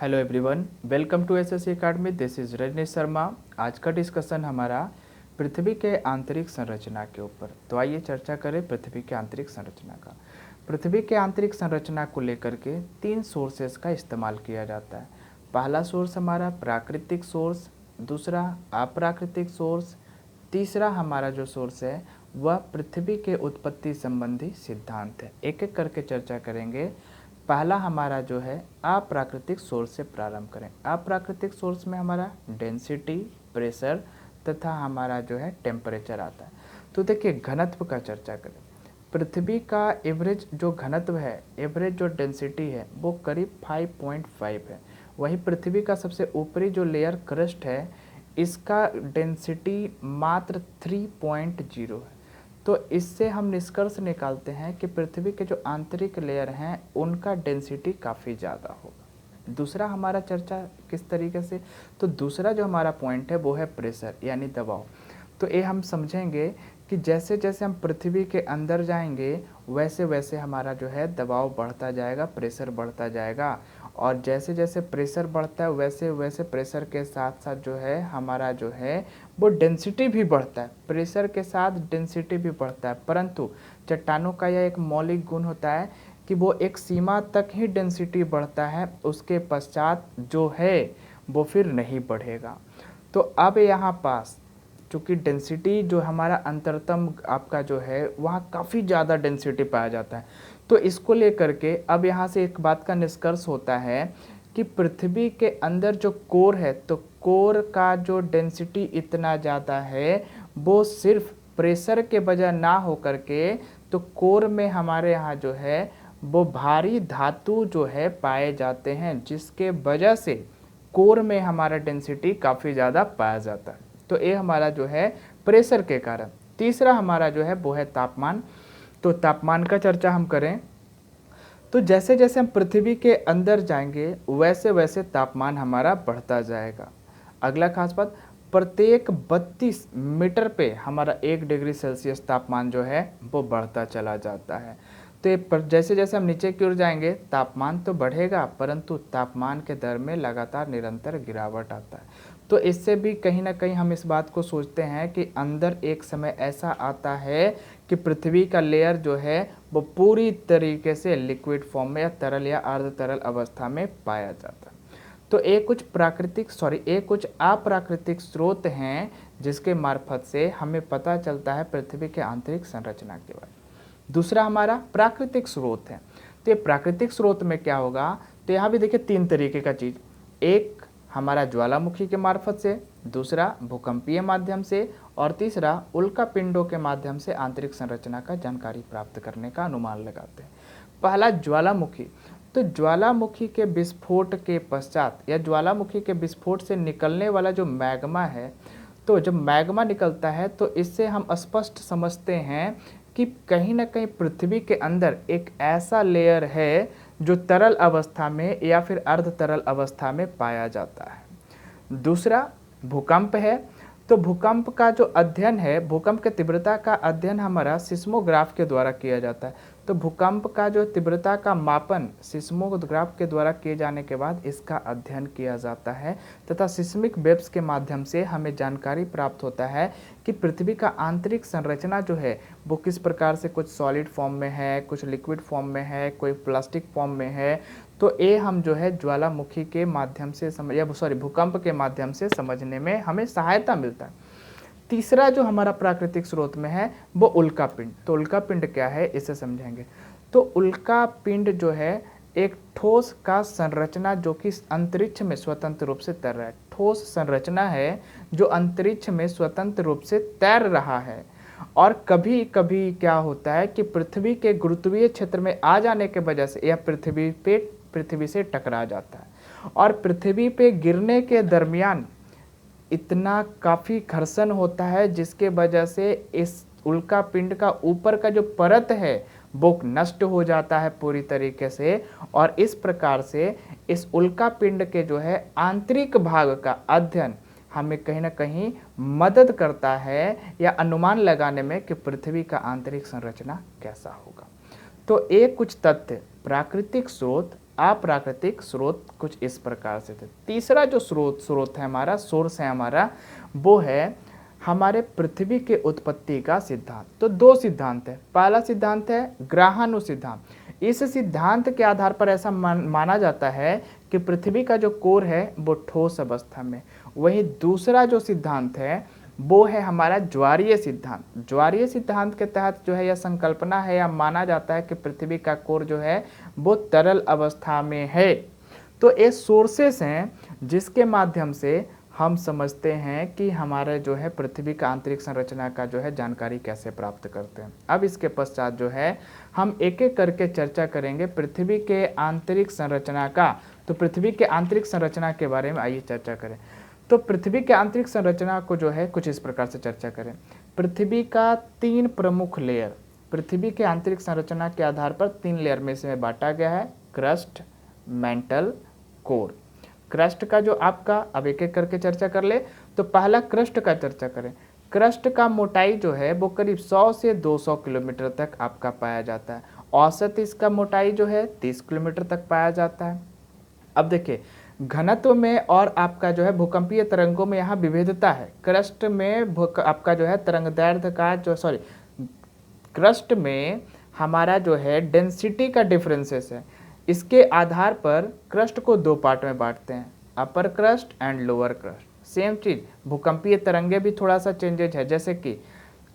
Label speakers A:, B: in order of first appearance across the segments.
A: Hello everyone, welcome to SSC academy. This is Rajnish Sharma. आज का discussion हमारा पृथ्वी के आंतरिक संरचना के ऊपर। तो आइए चर्चा करें पृथ्वी के आंतरिक संरचना का। पृथ्वी के आंतरिक संरचना को लेकर के तीन सोर्सेस का इस्तेमाल किया जाता है। पहला सोर्स हमारा प्राकृतिक सोर्स, दूसरा अप्राकृतिक सोर्स, तीसरा हमारा जो सोर्स है वह पृथ्वी के उत्पत्ति संबंधी सिद्धांत है। एक एक करके चर्चा करेंगे। पहला हमारा जो है अप्राकृतिक सोर्स से प्रारंभ करें। अप्राकृतिक सोर्स में हमारा डेंसिटी, प्रेशर तथा हमारा जो है टेम्परेचर आता है। तो देखिए घनत्व का चर्चा करें। पृथ्वी का एवरेज जो घनत्व है, एवरेज जो डेंसिटी है वो करीब 5.5 है। वहीं पृथ्वी का सबसे ऊपरी जो लेयर क्रस्ट है इसका डेंसिटी मात्र 3.0 है। तो इससे हम निष्कर्ष निकालते हैं कि पृथ्वी के जो आंतरिक लेयर हैं उनका डेंसिटी काफ़ी ज़्यादा होगा। दूसरा हमारा चर्चा किस तरीके से, तो दूसरा जो हमारा पॉइंट है वो है प्रेशर यानी दबाव। तो ये हम समझेंगे कि जैसे जैसे हम पृथ्वी के अंदर जाएंगे वैसे वैसे हमारा जो है दबाव बढ़ता जाएगा, प्रेशर बढ़ता जाएगा। और जैसे जैसे प्रेशर बढ़ता है वैसे वैसे प्रेशर के साथ साथ जो है हमारा जो है वो डेंसिटी भी बढ़ता है। प्रेशर के साथ डेंसिटी भी बढ़ता है, परंतु चट्टानों का यह एक मौलिक गुण होता है कि वो एक सीमा तक ही डेंसिटी बढ़ता है, उसके पश्चात जो है वो फिर नहीं बढ़ेगा। तो अब यहाँ पास चूँकि डेंसिटी जो हमारा अंतरतम आपका जो है वहाँ काफ़ी ज़्यादा डेंसिटी पाया जाता है। तो इसको लेकर के अब यहाँ से एक बात का निष्कर्ष होता है कि पृथ्वी के अंदर जो कोर है, तो कोर का जो डेंसिटी इतना ज़्यादा है वो सिर्फ प्रेशर के वजह ना हो करके, तो कोर में हमारे यहाँ जो है वो भारी धातु जो है पाए जाते हैं, जिसके वजह से कोर में हमारा डेंसिटी काफ़ी ज़्यादा पाया जाता है। तो ये हमारा जो है प्रेशर के कारण। तीसरा हमारा जो है वो है तापमान। तो तापमान का चर्चा हम करें तो जैसे जैसे हम पृथ्वी के अंदर जाएंगे वैसे वैसे तापमान हमारा बढ़ता जाएगा। अगला खास बात, प्रत्येक 32 मीटर पे हमारा 1 डिग्री सेल्सियस तापमान जो है वो बढ़ता चला जाता है। तो ये जैसे जैसे हम नीचे की ओर जाएंगे तापमान तो बढ़ेगा, परंतु तापमान के दर में लगातार निरंतर गिरावट आता है। तो इससे भी कहीं ना कहीं हम इस बात को सोचते हैं कि अंदर एक समय ऐसा आता है कि पृथ्वी का लेयर जो है वो पूरी तरीके से लिक्विड फॉर्म में या तरल या अर्ध तरल अवस्था में पाया जाता है। तो एक कुछ अप्राकृतिक स्रोत हैं जिसके मार्फत से हमें पता चलता है पृथ्वी के आंतरिक संरचना के बारे में। दूसरा हमारा प्राकृतिक स्रोत है। तो ये प्राकृतिक स्रोत में क्या होगा, तो यहाँ भी देखिए तीन तरीके का चीज़, एक हमारा ज्वालामुखी के मार्फत से, दूसरा भूकंपीय माध्यम से, और तीसरा उल्का पिंडों के माध्यम से आंतरिक संरचना का जानकारी प्राप्त करने का अनुमान लगाते हैं। पहला ज्वालामुखी। तो ज्वालामुखी के विस्फोट के पश्चात या ज्वालामुखी के विस्फोट से निकलने वाला जो मैग्मा है, तो जब मैग्मा निकलता है तो इससे हम स्पष्ट समझते हैं कि कहीं ना कहीं पृथ्वी के अंदर एक ऐसा लेयर है जो तरल अवस्था में या फिर अर्ध तरल अवस्था में पाया जाता है। दूसरा भूकंप है। तो भूकंप का जो अध्ययन है, भूकंप के तीव्रता का अध्ययन हमारा सिस्मोग्राफ के द्वारा किया जाता है। तो भूकंप का जो तीव्रता का मापन सिस्मोग्राफ के द्वारा किए जाने के बाद इसका अध्ययन किया जाता है तथा सिस्मिक वेव्स के माध्यम से हमें जानकारी प्राप्त होता है कि पृथ्वी का आंतरिक संरचना जो है वो किस प्रकार से कुछ सॉलिड फॉर्म में है, कुछ लिक्विड फॉर्म में है, कोई प्लास्टिक फॉर्म में है। तो ये हम जो है ज्वालामुखी के माध्यम से भूकंप के माध्यम से समझने में हमें सहायता मिलता है। तीसरा जो हमारा प्राकृतिक स्रोत में है वो उल्का पिंड। तो उल्का पिंड क्या है इसे समझेंगे। तो उल्का पिंड जो है एक ठोस का संरचना जो कि अंतरिक्ष में स्वतंत्र रूप से तैर रहा है। ठोस संरचना है जो अंतरिक्ष में स्वतंत्र रूप से तैर रहा है। और कभी कभी क्या होता है कि पृथ्वी के गुरुत्वीय क्षेत्र में आ जाने के वजह से यह पृथ्वी से टकरा जाता है, और पृथ्वी पे गिरने के दरमियान इतना काफ़ी घर्षण होता है जिसके वजह से इस उल्का पिंड का ऊपर का जो परत है वो नष्ट हो जाता है पूरी तरीके से। और इस प्रकार से इस उल्का पिंड के जो है आंतरिक भाग का अध्ययन हमें कहीं ना कहीं मदद करता है या अनुमान लगाने में कि पृथ्वी का आंतरिक संरचना कैसा होगा। तो एक कुछ तथ्य प्राकृतिक स्रोत, अप्राकृतिक स्रोत कुछ इस प्रकार से थे। तीसरा जो स्रोत है हमारा, सोर्स है हमारा, वो है हमारे पृथ्वी के उत्पत्ति का सिद्धांत। तो दो सिद्धांत है। पहला सिद्धांत है ग्रहाणु सिद्धांत। इस सिद्धांत के आधार पर ऐसा माना जाता है कि पृथ्वी का जो कोर है वो ठोस अवस्था में। वही दूसरा जो सिद्धांत है वो है हमारा ज्वारीय सिद्धांत। ज्वारीय सिद्धांत के तहत जो है यह संकल्पना है या माना जाता है कि पृथ्वी का कोर जो है वो तरल अवस्था में है। तो ये सोर्सेस हैं जिसके माध्यम से हम समझते हैं कि हमारे जो है पृथ्वी का आंतरिक संरचना का जो है जानकारी कैसे प्राप्त करते हैं। अब इसके पश्चात जो है हम एक एक करके चर्चा करेंगे पृथ्वी के आंतरिक संरचना का। तो पृथ्वी के आंतरिक संरचना के बारे में आइए चर्चा करें। तो पृथ्वी के आंतरिक संरचना को जो है कुछ इस प्रकार से चर्चा करें। पृथ्वी का 3 प्रमुख लेयर, पृथ्वी के आंतरिक संरचना के आधार पर 3 लेयर में से बांटा गया है, क्रस्ट, मेंटल, कोर। क्रस्ट का जो आपका, अब एक एक करके चर्चा कर ले। तो पहला क्रस्ट का चर्चा करें। क्रस्ट का मोटाई जो है वो करीब 100 से 200 किलोमीटर तक आपका पाया जाता है। औसत इसका मोटाई जो है 30 किलोमीटर तक पाया जाता है। अब देखिए घनत्व में और आपका जो है भूकंपीय तरंगों में यहाँ विविधता है। क्रस्ट में आपका जो है तरंगदैर्घ्य का जो क्रस्ट में हमारा जो है डेंसिटी का डिफरेंसेस है। इसके आधार पर क्रस्ट को 2 पार्ट में बांटते हैं, upper crust and lower crust. Same चीज़ भूकंपीय तरंगे भी थोड़ा सा चेंजेज है, जैसे कि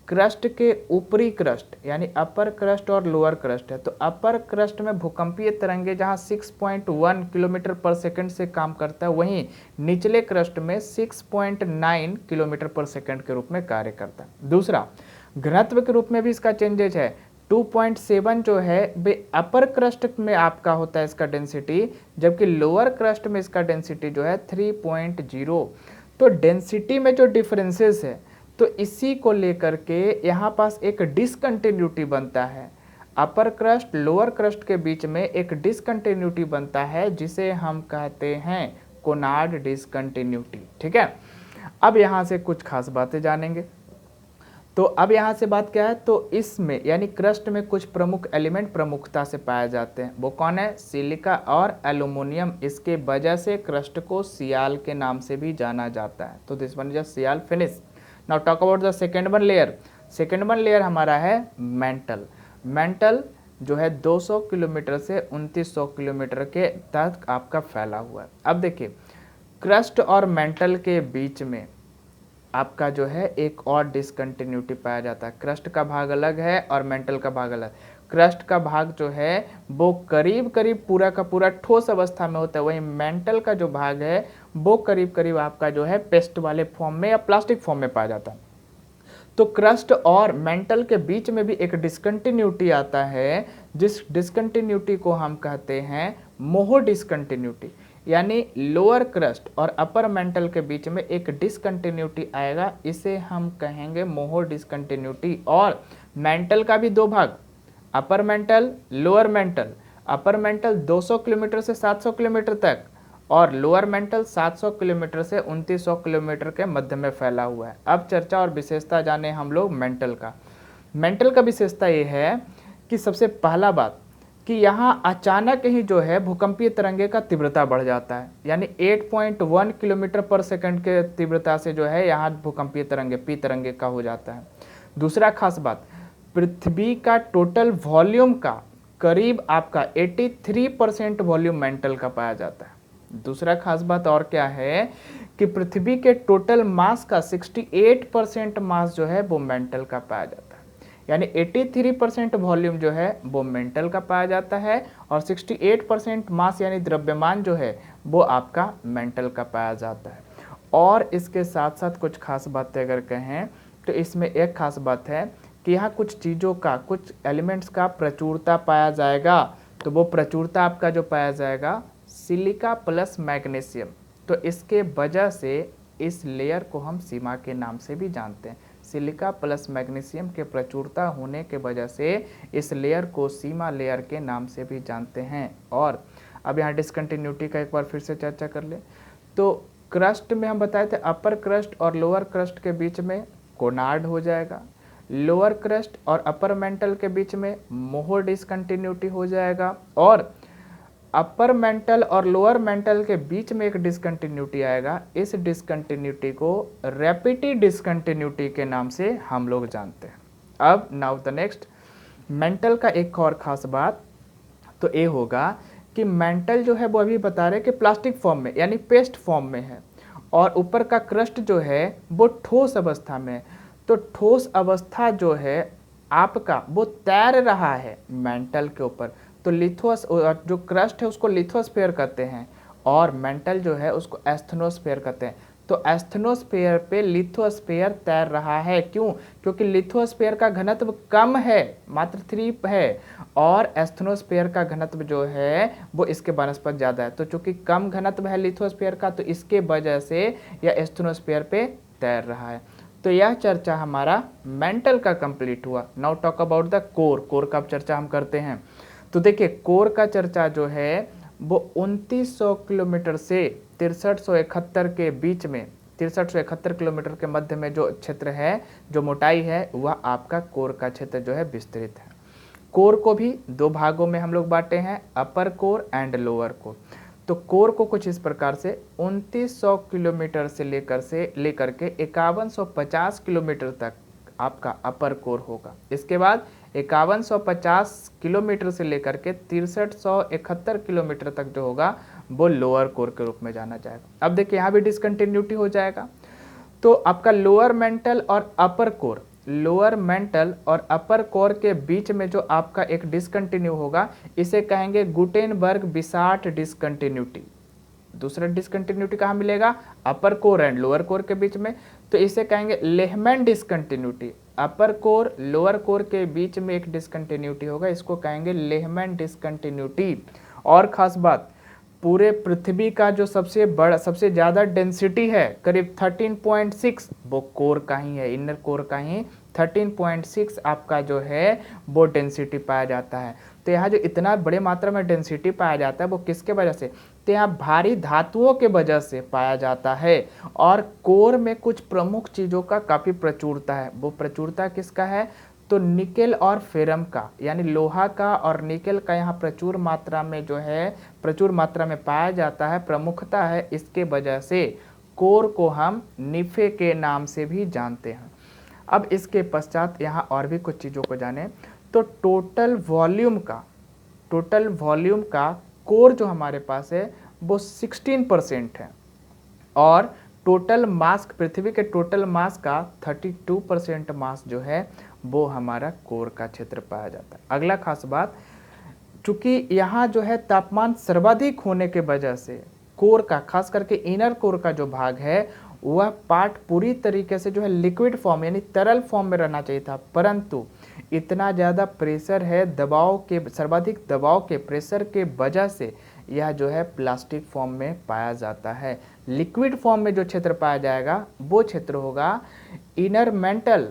A: क्रस्ट के ऊपरी क्रस्ट यानी अपर क्रस्ट और लोअर क्रस्ट है। तो अपर क्रस्ट में भूकंपीय तरंगे जहां 6.1 किलोमीटर पर सेकंड से काम करता है, वहीं निचले क्रस्ट में 6.9 किलोमीटर पर सेकंड के रूप में कार्य करता है। दूसरा, घनत्व के रूप में भी इसका चेंजेज है। 2.7 जो है वे अपर क्रस्ट में आपका होता है इसका डेंसिटी, जबकि लोअर क्रस्ट में इसका डेंसिटी जो है 3.0। तो डेंसिटी में जो डिफरेंसेस है तो इसी को लेकर के यहाँ पास एक डिसकंटिन्यूटी बनता है। अपर क्रस्ट लोअर क्रस्ट के बीच में एक डिसकंटिन्यूटी बनता है जिसे हम कहते हैं कोनार्ड डिसकंटिन्यूटी। ठीक है, अब यहाँ से कुछ खास बातें जानेंगे। तो अब यहाँ से बात क्या है, तो इसमें यानी क्रस्ट में कुछ प्रमुख एलिमेंट प्रमुखता से पाए जाते हैं। वो कौन है? सिलिका और एल्यूमिनियम। इसके वजह से क्रस्ट को सियाल के नाम से भी जाना जाता है। तो this one is sial finish. Now talk about the second one layer. Second one layer हमारा है मेंटल। मेंटल जो है 200 किलोमीटर से 2900 किलोमीटर के तक आपका फैला हुआ है। अब देखिए क्रस्ट और मेंटल के बीच में आपका जो है एक और डिसकंटिन्यूटी पाया जाता है। क्रस्ट का भाग अलग है और मेंटल का भाग अलग। क्रस्ट का भाग जो है वो करीब करीब पूरा का पूरा ठोस अवस्था में होता है, वहीं मेंटल का जो भाग है वो करीब करीब आपका जो है पेस्ट वाले फॉर्म में या प्लास्टिक फॉर्म में पाया जाता है। तो क्रस्ट और मेंटल के बीच में भी एक डिसकंटिन्यूटी आता है, जिस डिसकंटिन्यूटी को हम कहते हैं मोहो डिसकंटिन्यूटी। यानी लोअर क्रस्ट और अपर मेंटल के बीच में एक डिसकंटिन्यूटी आएगा, इसे हम कहेंगे मोहो डिसकंटिन्यूटी। और मेंटल का भी 2 भाग, upper mantle lower mental. Upper mantle 200 kilometre से 700 किलोमीटर तक और लोअर मेंटल 700 किलोमीटर से 2900 किलोमीटर के मध्य में फैला हुआ है। अब चर्चा और विशेषता जाने हम लोग मेंटल का। मेंटल का विशेषता ये है कि सबसे पहला बात कि यहाँ अचानक ही जो है भूकंपीय तरंगे का तीव्रता बढ़ जाता है, यानी 8.1 किलोमीटर पर सेकंड के तीव्रता से जो है यहाँ भूकंपीय तरंगे पी तरंगे का हो जाता है। दूसरा खास बात, पृथ्वी का टोटल वॉल्यूम का करीब आपका 83% वॉल्यूम मेंटल का पाया जाता है। दूसरा खास बात और क्या है कि पृथ्वी के टोटल मास का 68% मास जो है वो मेंटल का पाया जाता है, यानी 83% वॉल्यूम जो है वो मेंटल का पाया जाता है और 68% मास यानी द्रव्यमान जो है वो आपका मेंटल का पाया जाता है। और इसके साथ साथ कुछ खास बातें अगर कहें तो इसमें एक खास बात है कि यहाँ कुछ चीज़ों का, कुछ एलिमेंट्स का प्रचुरता पाया जाएगा। तो वो प्रचुरता आपका जो पाया जाएगा सिलिका प्लस मैग्नीशियम। तो इसके वजह से इस लेयर को हम सीमा के नाम से भी जानते हैं। सिलिका प्लस मैग्नीशियम के प्रचुरता होने के वजह से इस लेयर को सीमा लेयर के नाम से भी जानते हैं। और अब यहाँ डिसकंटिन्यूटी का एक बार फिर से चर्चा कर ले। तो क्रस्ट में हम बताए थे अपर क्रस्ट और लोअर क्रस्ट के बीच में कोनार्ड हो जाएगा, लोअर क्रस्ट और अपर मेंटल के बीच में मोहो डिसकंटिन्यूटी हो जाएगा, और अपर मेंटल और लोअर मेंटल के बीच में एक डिसकंटिन्यूटी आएगा, इस डिसकंटिन्यूटी को रैपिडी डिसकंटिन्यूटी के नाम से हम लोग जानते हैं। अब नाउ द नेक्स्ट, मेंटल का एक और खास बात तो ये होगा कि मेंटल जो है वो अभी बता रहे कि प्लास्टिक फॉर्म में यानी पेस्ट फॉर्म में है, और ऊपर का क्रस्ट जो है वो ठोस अवस्था में है। तो ठोस अवस्था जो है आपका वो तैर रहा है मेंटल के ऊपर, तो लिथोस जो क्रस्ट है उसको लिथोस्फीयर कहते हैं, और मेंटल जो है उसको एस्थनोस्फीयर कहते हैं। तो एस्थनोस्फीयर पे लिथोस्फीयर तैर रहा है, क्यों? क्योंकि लिथोस्फीयर का घनत्व कम है, मात्र 3 है, और एस्थनोस्फीयर का घनत्व जो है वो इसके बनस्पत ज़्यादा है। तो चूंकि कम घनत्व है लिथोस्फीयर का, तो इसके वजह से यह एस्थनोस्फीयर पे तैर रहा है। तो यह चर्चा हमारा मेंटल का कंप्लीट हुआ। Now talk about the core. Core का चर्चा हम करते हैं। तो देखिए, कोर का चर्चा जो है वो 2900 किलोमीटर से 6371 के बीच में, 6371 किलोमीटर के मध्य में जो क्षेत्र है, जो मोटाई है, वह आपका कोर का क्षेत्र जो है विस्तृत है। कोर को भी 2 भागों में हम लोग बांटे हैं, अपर कोर एंड लोअर कोर। तो कोर को कुछ इस प्रकार से 2900 किलोमीटर से लेकर के 5150 किलोमीटर तक आपका अपर कोर होगा। इसके बाद 5150 किलोमीटर से लेकर के 6371 किलोमीटर तक जो होगा वो लोअर कोर के रूप में जाना जाएगा। अब देखिए, यहाँ भी डिसकंटिन्यूटी हो जाएगा। तो आपका लोअर मेंटल और अपर कोर, लोअर मेंटल और अपर कोर के बीच में जो आपका एक डिसकंटिन्यू होगा, इसे कहेंगे गुटेनबर्ग-बिसार्ट डिसकंटिन्यूटी। दूसरा डिसकंटिन्यूटी कहाँ मिलेगा? अपर कोर एंड लोअर कोर के बीच में, तो इसे कहेंगे लेहमैन डिसकंटिन्यूटी। अपर कोर लोअर कोर के बीच में एक डिसकंटिन्यूटी होगा, इसको कहेंगे लेहमैन डिसकंटिन्यूटी। और खास बात, पूरे पृथ्वी का जो सबसे बड़ा, सबसे ज़्यादा डेंसिटी है, करीब 13.6, वो कोर का ही है, इनर कोर का ही 13.6 आपका जो है वो डेंसिटी पाया जाता है। तो यहाँ जो इतना बड़े मात्रा में डेंसिटी पाया जाता है वो किसके वजह से? तो यहाँ भारी धातुओं के वजह से पाया जाता है। और कोर में कुछ प्रमुख चीज़ों का काफ़ी प्रचुरता है। वो प्रचुरता किसका है? तो निकेल और फेरम का, यानी लोहा का और निकेल का यहाँ प्रचुर मात्रा में जो है, प्रचुर मात्रा में पाया जाता है, प्रमुखता है। इसके वजह से कोर को हम निफे के नाम से भी जानते हैं। अब इसके पश्चात यहाँ और भी कुछ चीज़ों को जाने, तो टोटल वॉल्यूम का कोर जो हमारे पास है वो 16% है, और टोटल मास, पृथ्वी के टोटल मास का 32% मास जो है वो हमारा कोर का क्षेत्र पाया जाता है। अगला खास बात, चूंकि यहाँ जो है तापमान सर्वाधिक होने के वजह से कोर का, खास करके इनर कोर का जो भाग है, वह पार्ट पूरी तरीके से जो है लिक्विड फॉर्म यानी तरल फॉर्म में रहना चाहिए था, परंतु इतना ज़्यादा प्रेशर है, दबाव के, सर्वाधिक दबाव के प्रेशर के वजह से यह जो है प्लास्टिक फॉर्म में पाया जाता है। लिक्विड फॉर्म में जो क्षेत्र पाया जाएगा वो क्षेत्र होगा इनर मेंटल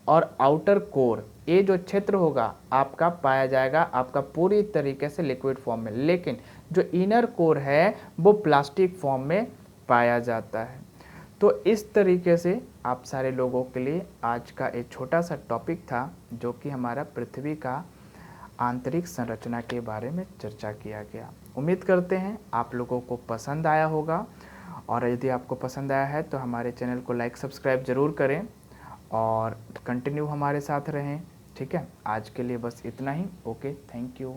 A: और आउटर कोर। ये जो क्षेत्र होगा आपका पाया जाएगा आपका पूरी तरीके से लिक्विड फॉर्म में, लेकिन जो इनर कोर है वो प्लास्टिक फॉर्म में पाया जाता है। तो इस तरीके से आप सारे लोगों के लिए आज का एक छोटा सा टॉपिक था, जो कि हमारा पृथ्वी का आंतरिक संरचना के बारे में चर्चा किया गया। उम्मीद करते हैं आप लोगों को पसंद आया होगा, और यदि आपको पसंद आया है तो हमारे चैनल को लाइक सब्सक्राइब ज़रूर करें और कंटिन्यू हमारे साथ रहें। ठीक है, आज के लिए बस इतना ही। Okay, thank you.